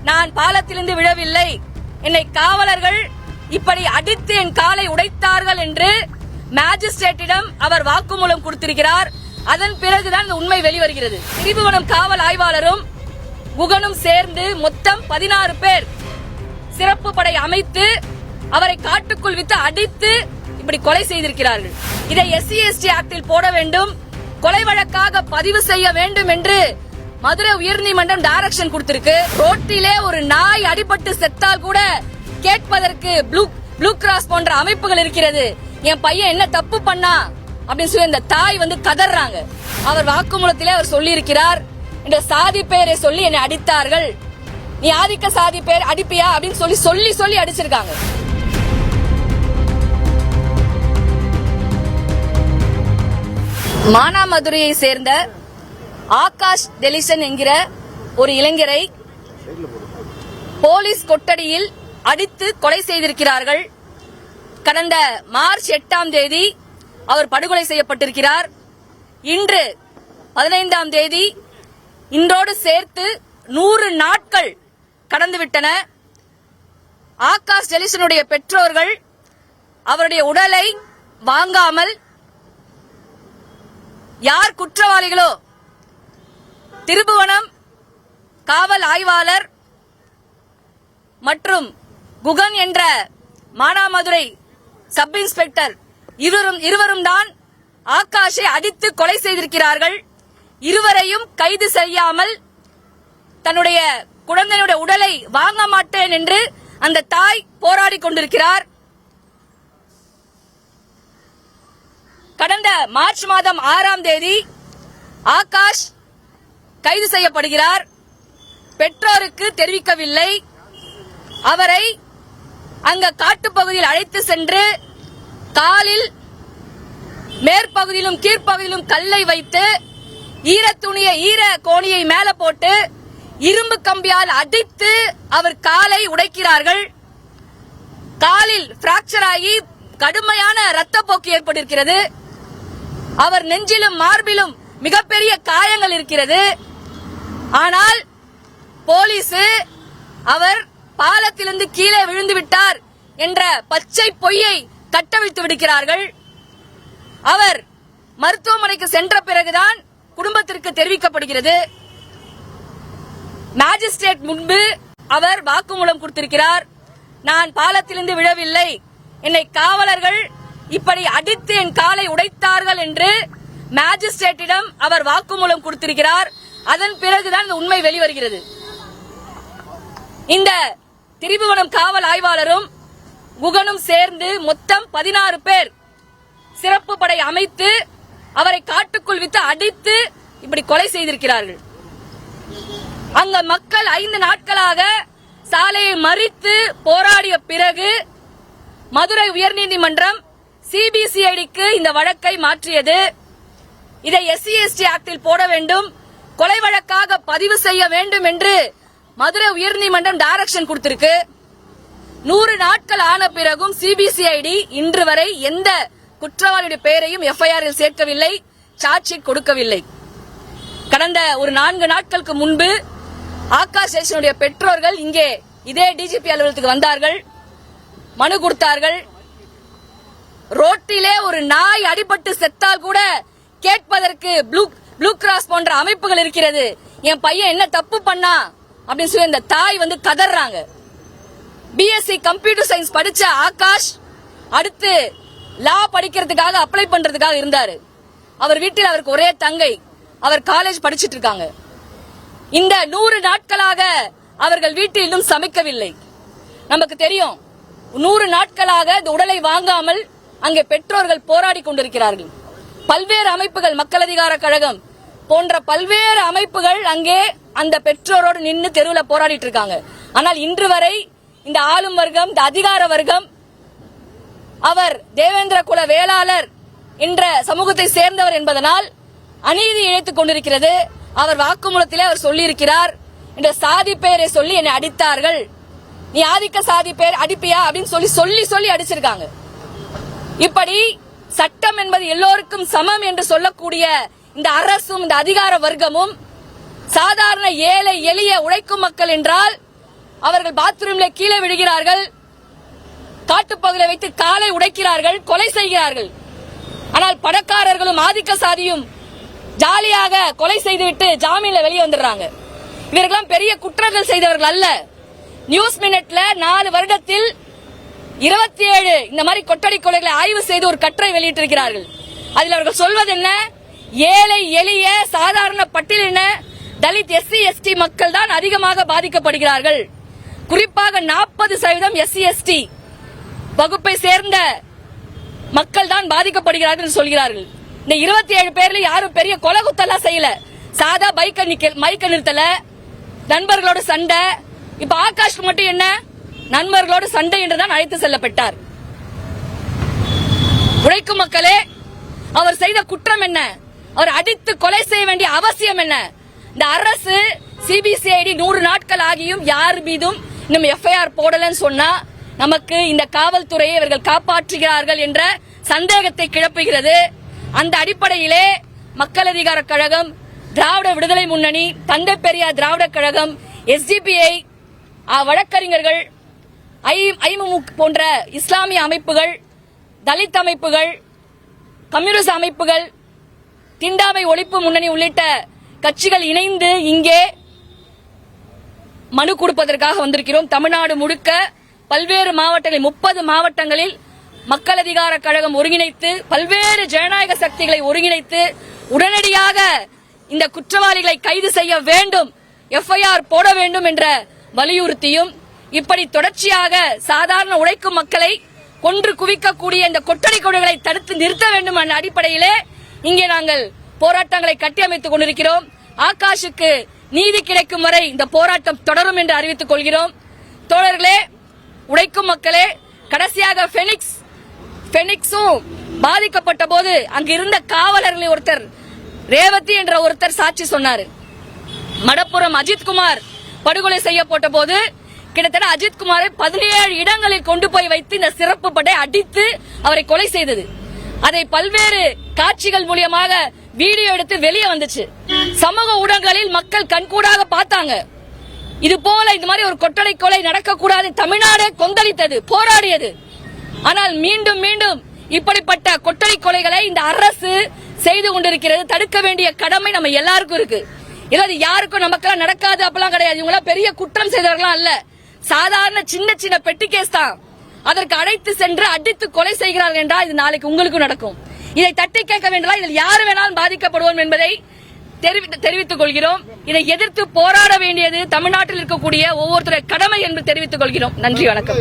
நான் பாலத்திலிருந்து விழவில்லை, என்னை காவலர்கள் இப்படி அடித்து என் காலை உடைத்தார்கள் என்று மேஜிஸ்ட்ரேட்டிடம் அவர் வாக்குமூலம் கொடுத்திருக்கிறார். அதன் பிறகுதான் இந்த உண்மை வெளிவருகிறது. திரிபுவனம் காவல் ஆய்வாளரும் குகனும் சேர்ந்து மொத்தம் 16 பேர் சிறப்பு படை அமைத்து அவரை காட்டுக்குள் விட்டு அடித்து இப்படி கொலை செய்திருக்கிறார்கள். இதை SC/ST ஆக்டில் போட வேண்டும், கொலை வழக்காக பதிவு செய்ய வேண்டும் என்று மதுரை உயர்நீதிமன்றம் டைரக்ஷன் கொடுத்திருக்கு. ரோட்டிலே ஒரு நாய் அடிபட்டு செத்தால் கூட கேட்பதற்கு ப்ளூ கிராஸ் போன்ற அமைப்புகள் இருக்கிறது. என் பையன் என்ன தப்பு பண்ணா அப்படின்னு சொல்லி இந்த தாய் கதறாங்க. அவர் வாக்குமூலத்திலே அவர் சொல்லி இருக்கிறார், இந்த சாதி பெயரை சொல்லி என்னை அடித்தார்கள், நீ ஆதிக்க சாதி பெயர் அடிப்பியா அப்படின்னு சொல்லி அடிச்சிருக்காங்க. மானாமதுரையை சேர்ந்த ஆகாஷ் டெலிசன் என்கிற ஒரு இளைஞரை போலீஸ் கொட்டடியில் அடித்து கொலை செய்திருக்கிறார்கள். கடந்த மார்ச் 8ஆம் தேதி அவர் படுகொலை செய்யப்பட்டிருக்கிறார். இன்று 15ஆம் தேதி, இன்றோடு சேர்த்து 100 நாட்கள் கடந்துவிட்டன. ஆகாஷ் டெலிசனுடைய பெற்றோர்கள் அவருடைய உடலை வாங்காமல் யார் குற்றவாளிகளோ திரிபுவனம் காவல் ஆய்வாளர் மற்றும் குகன் என்ற மானாமதுரை சப் இன்ஸ்பெக்டர் இருவரும் தான் ஆகாஷை அடித்து கொலை செய்திருக்கிறார்கள். இருவரையும் கைது செய்யாமல் தன்னுடைய குழந்தையுடைய உடலை வாங்க மாட்டேன் என்று அந்த தாய் போராடி கொண்டிருக்கிறார். கடந்த மார்ச் மாதம் 6ஆம் தேதி ஆகாஷ் கைது செய்யப்படுகிறார். பெற்றோருக்கு தெரிவிக்கவில்லை. அவரை அங்க காட்டுப்பகுதியில் அழைத்து சென்று காலில் மேற்பகுதியிலும் கீழ்ப்பகுதியிலும் கல்லை வைத்து ஈர கோணியை மேல போட்டு இரும்பு கம்பியால் அடித்து அவர் காலை உடைக்கிறார்கள். காலில் பிராக்சர் ஆகி கடுமையான ரத்தப்போக்கு ஏற்பட்டிருக்கிறது. அவர் நெஞ்சிலும் மார்பிலும் மிகப்பெரிய காயங்கள் இருக்கிறது. ஆனால் போலீஸ் அவர் பாலத்திலிருந்து கீழே விழுந்து விட்டார் என்ற பச்சை பொய்யை கட்டவிழ்த்து விடுகிறார்கள். அவர் மருத்துவமனைக்கு சென்ற பிறகுதான் குடும்பத்திற்கு தெரிவிக்கப்படுகிறது. மேஜிஸ்ட்ரேட் முன்பு அவர் வாக்குமூலம் கொடுத்திருக்கிறார். நான் பாலத்திலிருந்து விழவில்லை, என்னை காவலர்கள் இப்படி அடித்து என் காலை உடைத்தார்கள் என்று மேஜிஸ்ட்ரேட்டிடம் அவர் வாக்குமூலம் கொடுத்திருக்கிறார். அதன் பிறகுதான் இந்த உண்மை வெளிவருகிறது. இந்த திரிபுவனம் காவல் ஆய்வாளரும் குகனும் சேர்ந்து மொத்தம் 16 பேர் சிறப்பு படை அமைத்து அவரை காட்டுக்குள் விட்டு அடித்து இப்படி கொலை செய்திருக்கிறார்கள். அங்க மக்கள் 5 நாட்களாக சாலையை மறித்து போராடிய பிறகு மதுரை உயர்நீதிமன்றம் CBCIDக்கு இந்த வழக்கை மாற்றியது. இதை SC/ST ஆக்டில் போட வேண்டும், கொலை வழக்காக பதிவு செய்ய வேண்டும் என்று மதுரை உயர்நீதிமன்றம் டைரக்ஷன் கொடுத்திருக்கு. 100 நாட்கள் ஆன பிறகும் CBCID இன்று வரை எந்த குற்றவாளியுடைய பெயரையும் FIR-இல் சேர்க்கவில்லை, சார்ஜ் ஷீட் கொடுக்கவில்லை. கடந்த ஒரு 4 நாட்களுக்கு முன்பு ஆகாஷ் டெலிசனுடைய பெற்றோர்கள் இங்கே இதே DGP அலுவலகத்துக்கு வந்தார்கள், மனு கொடுத்தார்கள். ரோட்டிலே ஒரு நாய் அடிபட்டு செத்தால் கூட கேட்பதற்கு ப்ளூ கிராஸ் போன்ற அமைப்புகள் இருக்கிறது. என் பையன் என்ன தப்பு பண்ணா அப்படின்னு சொல்லி இந்த தாய் கதறாங்க. BSc கம்ப்யூட்டர் சயின்ஸ் படிச்ச ஆகாஷ் அடுத்து லா படிக்கிறதுக்காக அப்ளை பண்றதுக்காக இருந்தாரு. அவர் வீட்டில் அவருக்கு ஒரே தங்கை, அவர் காலேஜ் படிச்சிட்டு இருக்காங்க. இந்த 100 நாட்களாக அவர்கள் வீட்டில் இன்னும் சமைக்கவில்லை. நமக்கு தெரியும், 100 நாட்களாக இந்த உடலை வாங்காமல் அங்கே பெற்றோர்கள் போராடி கொண்டிருக்கிறார்கள். பல்வேறு அமைப்புகள், மக்கள் அதிகார கழகம் போன்ற பல்வேறு அமைப்புகள் அங்கே அந்த பெற்றோரோடு நின்று தெருவில் போராடிட்டு இருக்காங்க. ஆனால் இன்று வரை இந்த ஆளும் வர்க்கம், இந்த அதிகார வர்க்கம், அவர் தேவேந்திர குல வேளாளர் என்ற சமூகத்தை சேர்ந்தவர் என்பதனால் அநீதி இழைத்துக் கொண்டிருக்கிறது. அவர் வாக்குமூலத்திலே அவர் சொல்லியிருக்கிறார், இந்த சாதி பெயரை சொல்லி என்னை அடித்தார்கள், நீ ஆதிக்க சாதி பெயர் அடிப்பியா அப்படின்னு சொல்லி அடிச்சிருக்காங்க. இப்படி சட்டம் என்பது எல்லோருக்கும் சமம் என்று சொல்லக்கூடிய இந்த அரசும் இந்த அதிகார வர்க்கமும் சாதாரண ஏழை எளிய உழைக்கும் மக்கள் என்றால் அவர்கள் பாத்ரூம்ல கீழே விழுகிறார்கள், காட்டுப்பகுதியை வைத்து காலை உடைக்கிறார்கள், கொலை செய்கிறார்கள். ஆனால் பணக்காரர்களும் ஆதிக்க சாதியும் ஜாலியாக கொலை செய்துவிட்டு ஜாமீன்ல வெளியே வந்துடுறாங்க. இவர்களெல்லாம் பெரிய குற்றங்கள் செய்தவர்கள் அல்ல. நியூஸ் மினிட்ல 4 வருடத்தில் 27 இந்த மாதிரி கொட்டடி கொலைகளை ஆய்வு செய்து ஒரு கட்டுரை வெளியிட்டிருக்கிறார்கள். அதில் அவர்கள் சொல்வது என்ன? ஏழை எளிய சாதாரண பட்டியலின தலித் SC ST மக்கள் தான் அதிகமாக பாதிக்கப்படுகிறார்கள். குறிப்பாக 40% SC ST வகுப்பை சேர்ந்த மக்கள் தான் பாதிக்கப்படுகிறார்கள் சொல்கிறார்கள். இந்த 27 பேர்ல யாரும் பெரிய கொலை குத்தெல்லாம் செய்யல, சாதா மைக்க நிறுத்தல, நண்பர்களோட சண்டை. இப்ப ஆகாஷ் மட்டும் என்ன, நண்பர்களோட சண்டை என்றுதான் அழைத்து செல்லப்பட்டார். உழைக்கும் மக்களே, அவர் செய்த குற்றம் என்ன? அவர் அடித்து கொலை செய்ய வேண்டிய அவசியம் என்ன? இந்த அரசு CBCID 100 நாட்கள் ஆகியும் யார் மீதும் இன்னும் FIR போடலன்னு சொன்னா நமக்கு இந்த காவல்துறையை இவர்கள் காப்பாற்றுகிறார்கள் என்ற சந்தேகத்தை கிளப்புகிறது. அந்த அடிப்படையிலே மக்கள் அதிகார கழகம், திராவிட விடுதலை முன்னணி, தந்தை பெரியார் திராவிட கழகம், SDPI, வழக்கறிஞர்கள், ஐமுக போன்ற இஸ்லாமிய அமைப்புகள், தலித் அமைப்புகள், கம்யூனிஸ்ட் அமைப்புகள், தீண்டாமை ஒழிப்பு முன்னணி உள்ளிட்ட கட்சிகள் இணைந்து இங்கே மனு கொடுப்பதற்காக வந்திருக்கிறோம். தமிழ்நாடு முழுக்க பல்வேறு மாவட்டங்களில் 30 மாவட்டங்களில் மக்கள் அதிகார கழகம் ஒருங்கிணைத்து பல்வேறு ஜனநாயக சக்திகளை ஒருங்கிணைத்து உடனடியாக இந்த குற்றவாளிகளை கைது செய்ய வேண்டும், FIR போட வேண்டும் என்ற வலியுறுத்தியும், இப்படி தொடர்ச்சியாக சாதாரண உழைக்கும் மக்களை கொன்று குவிக்கக்கூடிய இந்த கொட்டடி கொலைகளை தடுத்து நிறுத்த வேண்டும் என்ற அடிப்படையிலே இங்கே நாங்கள் போராட்டங்களை கட்டியமைத்துக் கொண்டிருக்கிறோம். ஆகாஷுக்கு நீதி கிடைக்கும் வரை இந்த போராட்டம் தொடரும் என்று அறிவித்துக் கொள்கிறோம். தோழர்களே, உழைக்கும் மக்களே, கடைசியாக பெனிக்ஸும் பாதிக்கப்பட்ட போது அங்கு இருந்த காவலர்களில் ஒருத்தர் ரேவதி என்ற ஒருத்தர் சாட்சி சொன்னார். மடப்புறம் அஜித்குமார் படுகொலை செய்யப்பட்ட போது கிட்டத்தட்ட அஜித்குமாரை 17 இடங்களில் கொண்டு போய் வைத்து இந்த சிறப்பு படை அடித்து அவரை கொலை செய்தது. அதை பல்வேறு காட்சிகள் மூலமாக வீடியோ எடுத்து வெளியே வந்துச்சு. சமூக ஊடகங்களில் மக்கள் கண்கூடாக பார்த்தாங்க. இது போல இந்த மாதிரி ஒரு கொட்டடை கொலை நடக்கக்கூடாது, தமிழ்நாடு கொந்தளித்தது, போராடியது. ஆனால் மீண்டும் மீண்டும் இப்படிப்பட்ட கொட்டடை கொலைகளை இந்த அரசு செய்து கொண்டிருக்கிறது. தடுக்க வேண்டிய கடமை நம்ம எல்லாருக்கும் இருக்கு. இதாவது யாருக்கும் நமக்கெல்லாம் நடக்காது அப்பெல்லாம் கிடையாது. இவங்க பெரிய குற்றம் செய்தவர்களாம் அல்ல, சாதாரண சின்ன சின்ன பெட்டி கேஸ் தான். அதற்கு அழைத்து சென்று அடித்து கொலை செய்கிறார்கள் என்றால் இது நாளைக்கு உங்களுக்கும் நடக்கும். இதை தட்டி கேட்க வேண்டாம். இதில் யாரு வேணாலும் பாதிக்கப்படுவோம் என்பதை தெரிவித்துக் கொள்கிறோம். இதை எதிர்த்து போராட வேண்டியது தமிழ்நாட்டில் இருக்கக்கூடிய ஒவ்வொருத்தருடைய கடமை என்று தெரிவித்துக் கொள்கிறோம். நன்றி, வணக்கம்.